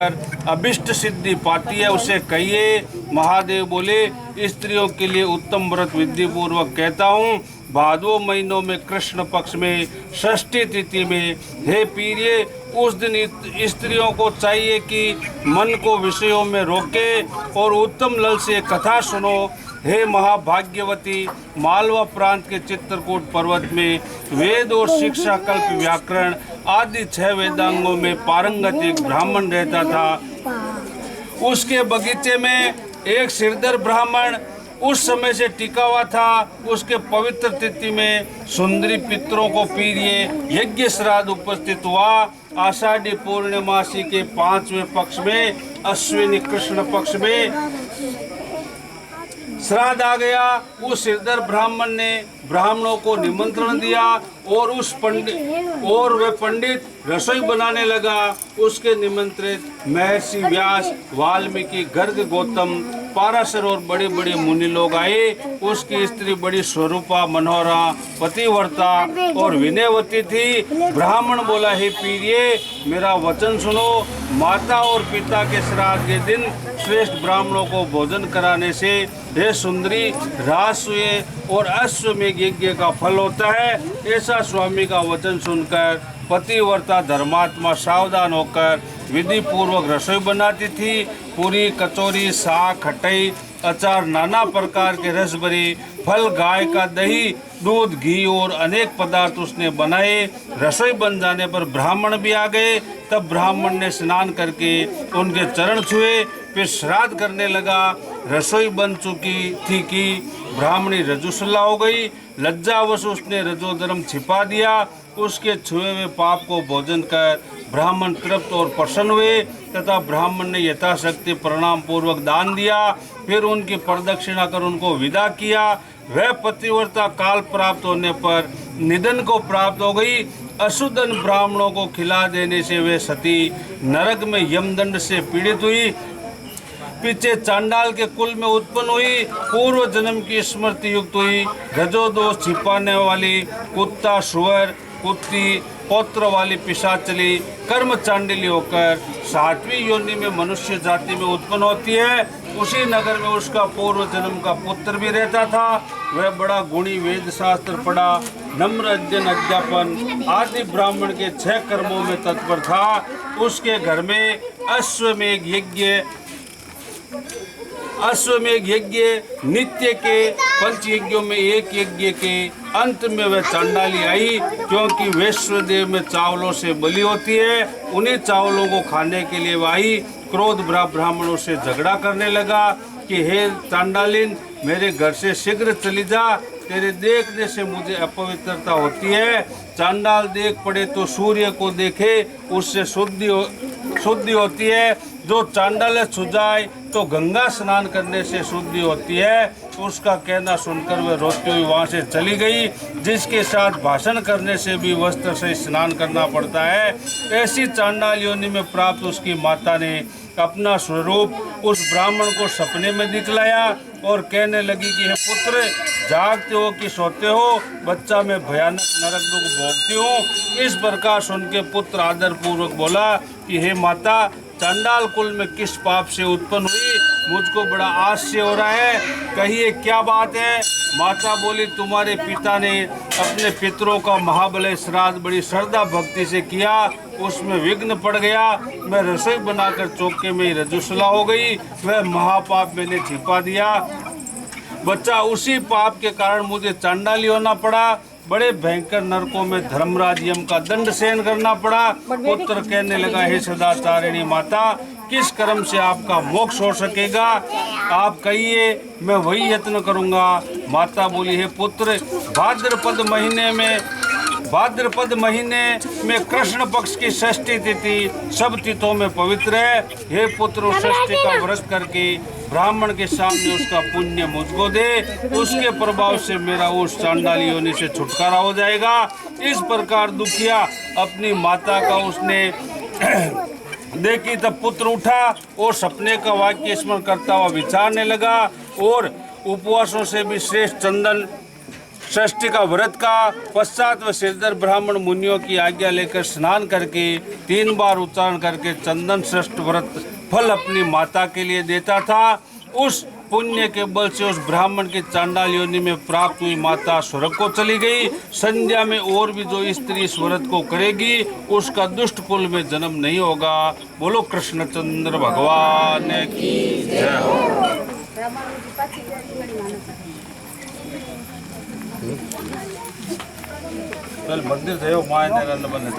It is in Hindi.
अभिष्ट सिद्धि पाती है उसे कहिए। महादेव बोले, स्त्रियों के लिए उत्तम व्रत विधि पूर्वक कहता हूँ। भादों महीनों में कृष्ण पक्ष में षष्ठी तिथि में हे पीरिये, उस दिन स्त्रियों को चाहिए कि मन को विषयों में रोके और उत्तम लल से कथा सुनो। हे महाभाग्यवती, मालवा प्रांत के चित्रकूट पर्वत में वेद और शिक्षा, कल्प, व्याकरण आदि 6 वेदांगों में पारंगत एक ब्राह्मण रहता था। उसके बगीचे में एक सिरदर ब्राह्मण उस समय से टिका हुआ था। उसके पवित्र तिथि में सुंदरी पितरों को पीरिये यज्ञ श्राद्ध उपस्थित हुआ। आषाढ़ी पूर्णिमासी के 5वें पक्ष में अश्विनी कृष्ण पक्ष में श्राद्ध आ गया। उस सिरदर ब्राह्मण ने ब्राह्मणों को निमंत्रण दिया और वह पंडित रसोई बनाने लगा। उसके निमंत्रित महर्षि व्यास, वाल्मीकि, गर्ग, गौतम, पाराशर और बड़े बड़े मुनि लोग आए। उसकी स्त्री बड़ी स्वरूपा, मनोहरा, पतिव्रता और विनयवती थी। ब्राह्मण बोला, हे पीरिये, मेरा वचन सुनो। माता और पिता के श्राद्ध के दिन श्रेष्ठ ब्राह्मणों को भोजन कराने से हे सुंदरी, राजसूय और अश्वमेघ यज्ञ का फल होता है। ऐसा स्वामी का वचन सुनकर पतिव्रता धर्मात्मा सावधान होकर विधि पूर्वक रसोई बनाती थी। पूरी, कचौरी, साग, खटाई, अचार, नाना प्रकार के रस भरी फल, गाय का दही, दूध, घी और अनेक पदार्थ उसने बनाए। रसोई बन जाने पर ब्राह्मण भी आ गए। तब ब्राह्मण ने स्नान करके उनके चरण छुए, फिर श्राद्ध करने लगा। रसोई बन चुकी थी कि ब्राह्मणी रजुसुल्ला हो गई। लज्जावश उसने रजोधर्म छिपा दिया। उसके छुए हुए पाप को भोजन कर ब्राह्मण तृप्त और प्रसन्न हुए तथा ब्राह्मण ने यथाशक्ति प्रणाम पूर्वक दान दिया। फिर उनकी प्रदक्षिणा कर उनको विदा किया। वह पतिव्रता काल प्राप्त होने पर निधन को प्राप्त हो गई। अशुद्धन ब्राह्मणों को खिला देने से वे सती नरक में यमदंड से पीड़ित हुई। पीछे चांडाल के कुल में उत्पन्न हुई। पूर्व जन्म की स्मृति युक्त हुई। रजोदोष छिपाने वाली कुत्ता, सुअर, कुत्ती, पौत्र वाली पिशाचली कर्म चांडिली होकर 7वीं योनि में मनुष्य जाति में उत्पन्न होती है। उसी नगर में उसका पूर्व जन्म का पुत्र भी रहता था। वह बड़ा गुणी, वेद शास्त्र पढ़ा, नम्र, अध्ययन, अध्यापन आदि ब्राह्मण के 6 कर्मों में तत्पर था। उसके घर में अश्वमेघ यज्ञ नित्य के 5 यज्ञों में एक यज्ञ के अंत में वह चांडाली आई, क्योंकि वैश्वदेव में चावलों से बलि होती है। उन्हीं चावलों को खाने के लिए वह आई। क्रोध ब्राह्मणों से झगड़ा करने लगा कि हे चांडालिन, मेरे घर से शीघ्र चली जा, तेरे देखने से मुझे अपवित्रता होती है। चांडाल देख पड़े तो सूर्य को देखे, उससे शुद्धि होती है। जो चांडाल सुजाए तो गंगा स्नान करने से शुद्धि होती है। उसका कहना सुनकर वह रोती हुई वहाँ से चली गई। जिसके साथ भाषण करने से भी वस्त्र से स्नान करना पड़ता है, ऐसी चांडाल योनि में प्राप्त उसकी माता ने अपना स्वरूप उस ब्राह्मण को सपने में दिखलाया और कहने लगी कि हे पुत्र, जागते हो कि सोते हो? बच्चा मैं भयानक नरक दुख भोगती हूँ। इस प्रकार सुन के पुत्र आदर पूर्वक बोला कि हे माता, चांडाल कुल में किस पाप से उत्पन्न हुई? मुझको बड़ा आश्चर्य हो रहा है, कहिए क्या बात है? माता बोली, तुम्हारे पिता ने अपने पितरों का महाबलय श्राद्ध बड़ी श्रद्धा भक्ति से किया, उसमें विघ्न पड़ गया। मैं रसोई बनाकर चौके में ही रजुसुला हो गई। वह महापाप मैंने छिपा दिया। बच्चा, उसी पाप के कारण मुझे चांडाली होना पड़ा। बड़े भयंकर नरकों में धर्मराज यम का दंड सहन करना पड़ा। पुत्र कहने लगा, हे सदाचारिणी माता, किस कर्म से आपका मोक्ष हो सकेगा? आप कहिए, मैं वही यत्न करूंगा। माता बोली, हे पुत्र, भाद्रपद महीने में कृष्ण पक्ष की षष्ठी तिथि सब तिथों में पवित्र है। हे पुत्र, उस षष्ठी का व्रत करके ब्राह्मण के सामने उसका पुण्य मुझको दे। उसके प्रभाव से मेरा उस चांडाली योनि से छुटकारा हो जाएगा। इस प्रकार दुखिया अपनी माता का उसने देखी। तब पुत्र उठा और सपने का वाक्य स्मरण करता हुआ विचारने लगा और उपवासों से भी श्रेष्ठ चंदन षष्ठी का व्रत का पश्चात वह सिरदर ब्राह्मण मुनियों की आज्ञा लेकर स्नान करके 3 बार उच्चारण करके चंदन श्रेष्ठ व्रत फल अपनी माता के लिए देता था। उस पुण्य के बल से उस ब्राह्मण की चांडाल योनि में प्राप्त हुई माता स्वर्ग को चली गई। संध्या में और भी जो स्त्री इस व्रत को करेगी उसका दुष्ट कुल में जन्म नहीं होगा। बोलो कृष्णचंद्र भगवान की जय हो। चल मंदिर थयो माय ने बने